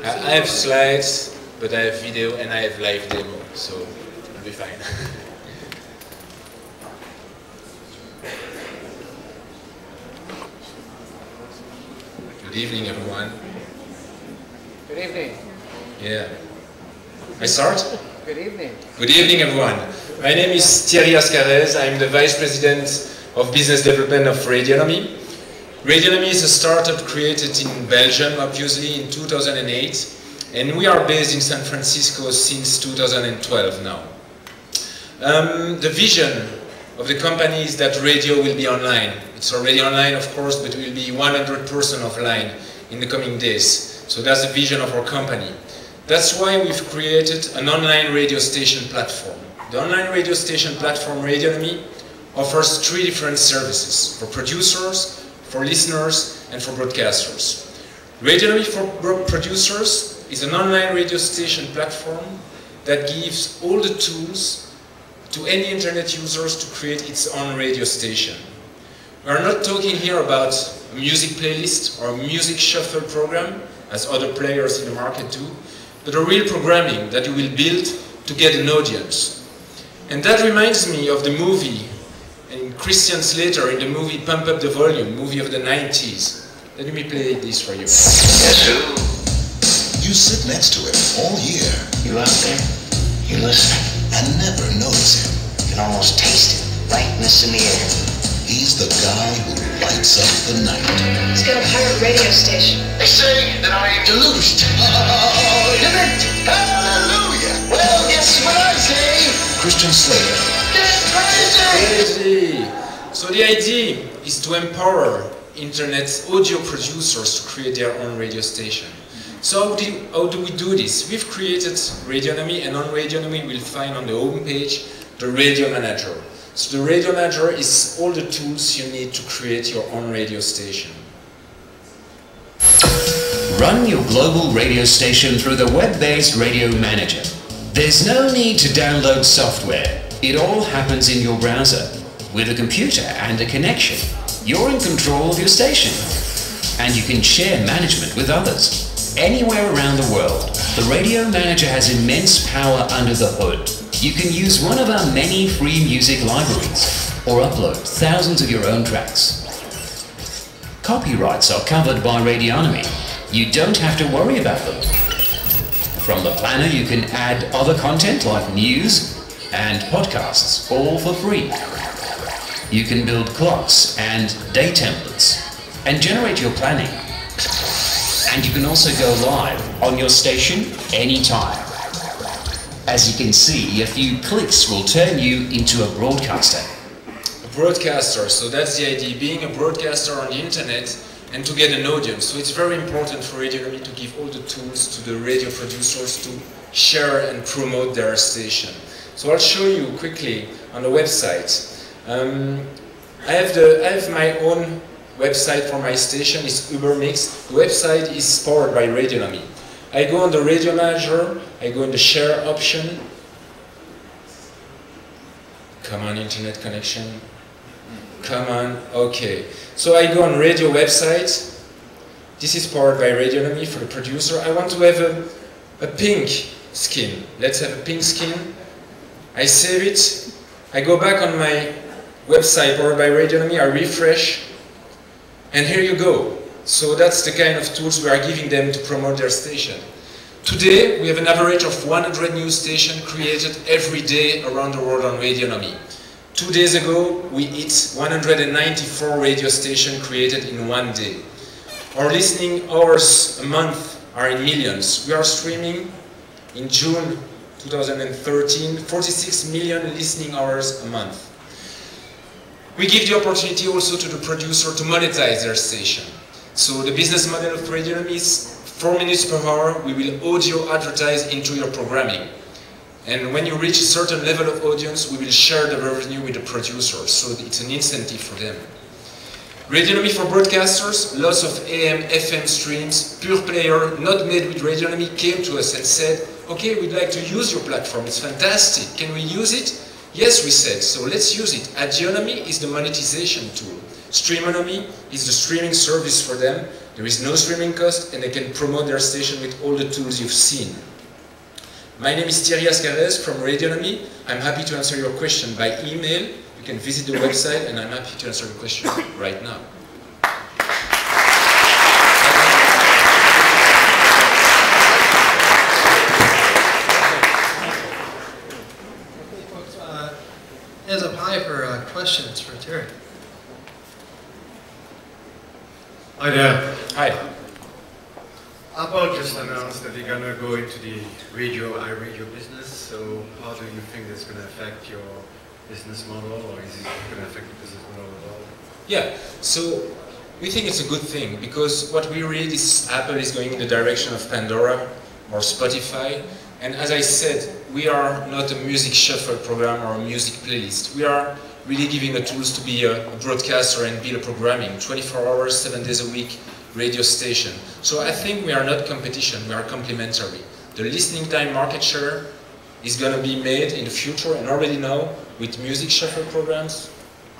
I have slides, but I have video and I have live demo, so it'll be fine. Good evening, everyone. Good evening. Yeah. I start? Good evening. Good evening, everyone. My name is Thierry Ascarez. I'm the Vice President of Business Development of Radionomy. Radionomy is a startup created in Belgium, obviously, in 2008. And we are based in San Francisco since 2012 now. The vision of the company is that radio will be online. It's already online, of course, but it will be 100% offline in the coming days. So that's the vision of our company. That's why we've created an online radio station platform. The online radio station platform Radionomy offers 3 different services for producers, for listeners, and for broadcasters. Radionomy for producers is an online radio station platform that gives all the tools to any internet users to create its own radio station. We are not talking here about a music playlist or a music shuffle program, as other players in the market do, but a real programming that you will build to get an audience. And that reminds me of the movie, and Christian Slater in the movie Pump Up the Volume, movie of the 90s. Let me play this for you. Guess who? You sit next to him all year. You out there? You listening? And never notice him. You can almost taste it. Lightness in the air. He's the guy who lights up the night. He's got a pirate radio station. They say that I'm Deluged. demented. Hallelujah. Well, guess what I say? Christian Slater. Get crazy! Crazy! So the idea is to empower internet audio producers to create their own radio station. So how do we do this? We've created Radionomy, and on Radionomy we'll find on the home page the Radio Manager. So the Radio Manager is all the tools you need to create your own radio station. Run your global radio station through the web-based Radio Manager. There's no need to download software. It all happens in your browser. With a computer and a connection, you're in control of your station. And you can share management with others. Anywhere around the world, the Radio Manager has immense power under the hood. You can use one of our many free music libraries, or upload thousands of your own tracks. Copyrights are covered by Radionomy. You don't have to worry about them. From the planner you can add other content like news and podcasts, all for free. You can build clocks and day templates, and generate your planning. And you can also go live on your station anytime. As you can see, a few clicks will turn you into a broadcaster. A broadcaster, so that's the idea, being a broadcaster on the internet and to get an audience. So it's very important for Radionomy to give all the tools to the radio producers to share and promote their station. So I'll show you quickly on the website. I have my own website for my station, it's UberMix. The website is powered by Radionomy. I go on the Radio Manager, I go in the share option. Come on, internet connection. Come on, okay. So I go on radio website. This is powered by Radionomy for the producer. I want to have a pink skin. Let's have a pink skin. I save it. I go back on my website powered by Radionomy, I refresh. And here you go. So that's the kind of tools we are giving them to promote their station. Today, we have an average of 100 new stations created every day around the world on Radionomy. 2 days ago, we hit 194 radio stations created in 1 day. Our listening hours a month are in millions. We are streaming in June 2013, 46 million listening hours a month. We give the opportunity also to the producer to monetize their station. So the business model of Radionomy is 4 minutes per hour, we will audio advertise into your programming. And when you reach a certain level of audience, we will share the revenue with the producers, so it's an incentive for them. Radionomy for broadcasters, lots of AM, FM streams, pure player, not made with Radionomy, came to us and said, okay, we'd like to use your platform, it's fantastic, can we use it? Yes, we said, so let's use it. Radionomy is the monetization tool. Streamonomy is the streaming service for them. There is no streaming cost and they can promote their station with all the tools you've seen. My name is Thierry Ascarez from Radionomy. I'm happy to answer your question by email. You can visit the website and I'm happy to answer your question right now. Hands up high for questions for Thierry. Hi there. Hi. Apple just announced that they're going to go into the iRadio business, so how do you think that's going to affect your business model, or is it going to affect the business model at all? Yeah, so we think it's a good thing, because what we read is Apple is going in the direction of Pandora or Spotify, and as I said, we are not a music shuffle program or a music playlist. We are really giving the tools to be a broadcaster and build a programming, 24 hours, 7 days a week, radio station. So I think we are not competition, we are complementary. The listening time market share is going to be made in the future and already now with music shuffle programs,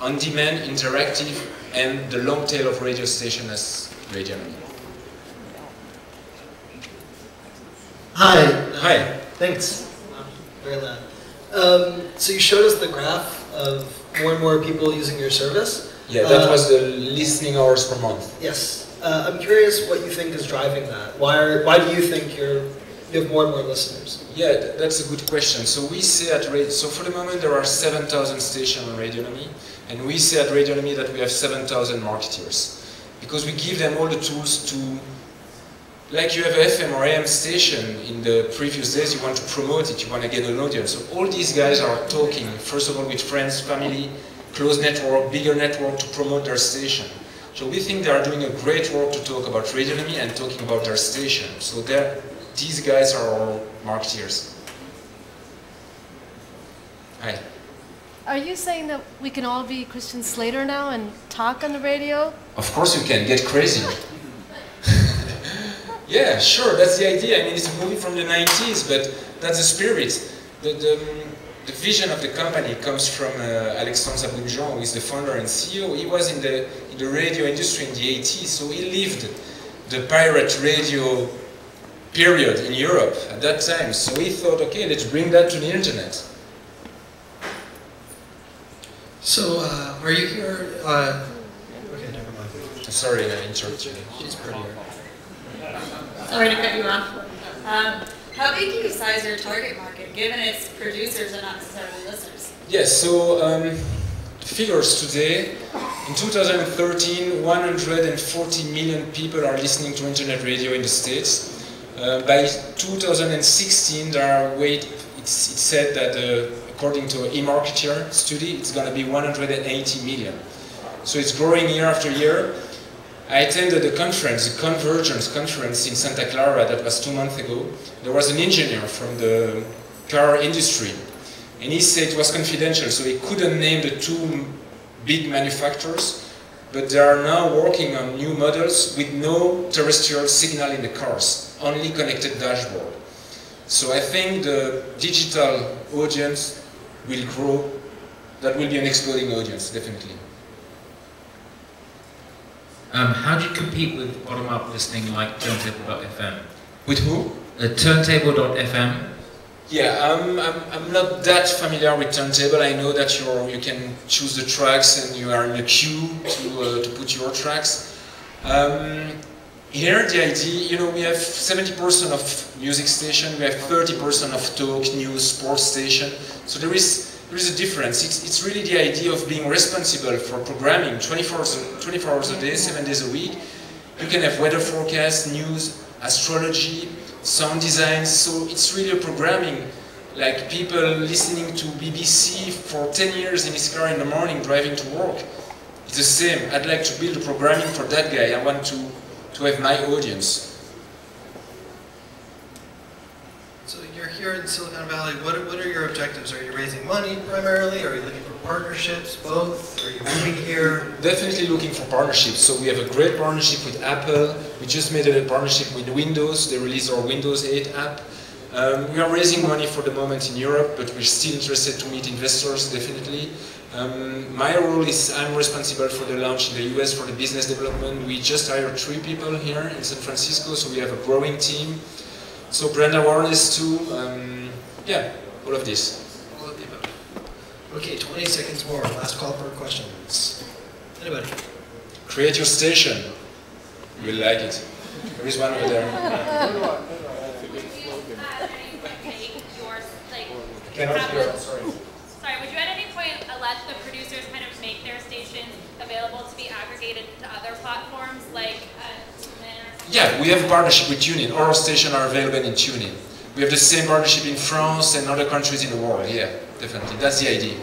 on-demand, interactive, and the long tail of radio station as Radionomy. Hi. Hi. Thanks. Very loud. So you showed us the graph of more and more people using your service. Yeah, that was the listening hours per month. Yes. I'm curious what you think is driving that. Why do you think you have more and more listeners? Yeah, that's a good question. So we say at so for the moment there are 7,000 stations on Radionomy, and we say at Radionomy that we have 7,000 marketers, because we give them all the tools to, like you have an FM or AM station in the previous days, you want to promote it, you want to get an audience. So all these guys are talking, first of all with friends, family, close network, bigger network to promote their station. So we think they are doing a great work to talk about Radionomy and talking about their station. So these guys are our marketeers. Hi. Are you saying that we can all be Christian Slater now and talk on the radio? Of course you can, get crazy. Yeah, sure, that's the idea. I mean, it's a movie from the 90s, but that's the spirit. The vision of the company comes from Alexandre Saboujean, who is the founder and CEO. He was in the radio industry in the 80s, so he lived the pirate radio period in Europe at that time. So he thought, okay, let's bring that to the internet. So, are you here? Okay, never mind. Sorry, I interrupted you. She's prettier. Sorry to cut you off. How big do you size your target market, given its producers are not necessarily listeners? Yes, so figures today, in 2013, 140 million people are listening to internet radio in the States. By 2016, it's said that according to an eMarketer study, it's going to be 180 million. So it's growing year after year. I attended a conference, a Convergence conference in Santa Clara, that was 2 months ago. There was an engineer from the car industry, and he said it was confidential, so he couldn't name the two big manufacturers, but they are now working on new models with no terrestrial signal in the cars, only connected dashboard. So I think the digital audience will grow. That will be an exploding audience, definitely. How do you compete with bottom-up listening like Turntable.fm? With who? Turntable.fm. Yeah, I'm not that familiar with Turntable. I know that you can choose the tracks and you are in a queue to put your tracks. Here the idea, we have 70% of music station, we have 30% of talk, news, sports station. So there is a difference. It's really the idea of being responsible for programming 24 hours a day, 7 days a week. You can have weather forecast, news, astrology, sound design. So it's really a programming, like people listening to BBC for 10 years in his car in the morning driving to work. It's the same. I'd like to build a programming for that guy. I want to have my audience. So you're here in Silicon Valley. What are your objectives? Are you raising money primarily? Are you looking for partnerships? Both? Are you moving here? Definitely looking for partnerships. So we have a great partnership with Apple. We just made a partnership with Windows. They released our Windows 8 app. We are raising money for the moment in Europe, but we're still interested to meet investors, definitely. My role is I'm responsible for the launch in the US for the business development. We just hired 3 people here in San Francisco, so we have a growing team. So brand awareness too, yeah, all of this. All of the above. Okay, 20 seconds more. Last call for questions. Anybody? Create your station. You will like it. There is one over there. Cannot hear, sorry. Sorry, would you at any point let the producers kind of make their stations available to be aggregated to other platforms like TuneIn or something? Yeah, we have a partnership with TuneIn. All our stations are available in TuneIn. We have the same partnership in France and other countries in the world. Yeah, definitely. That's the idea.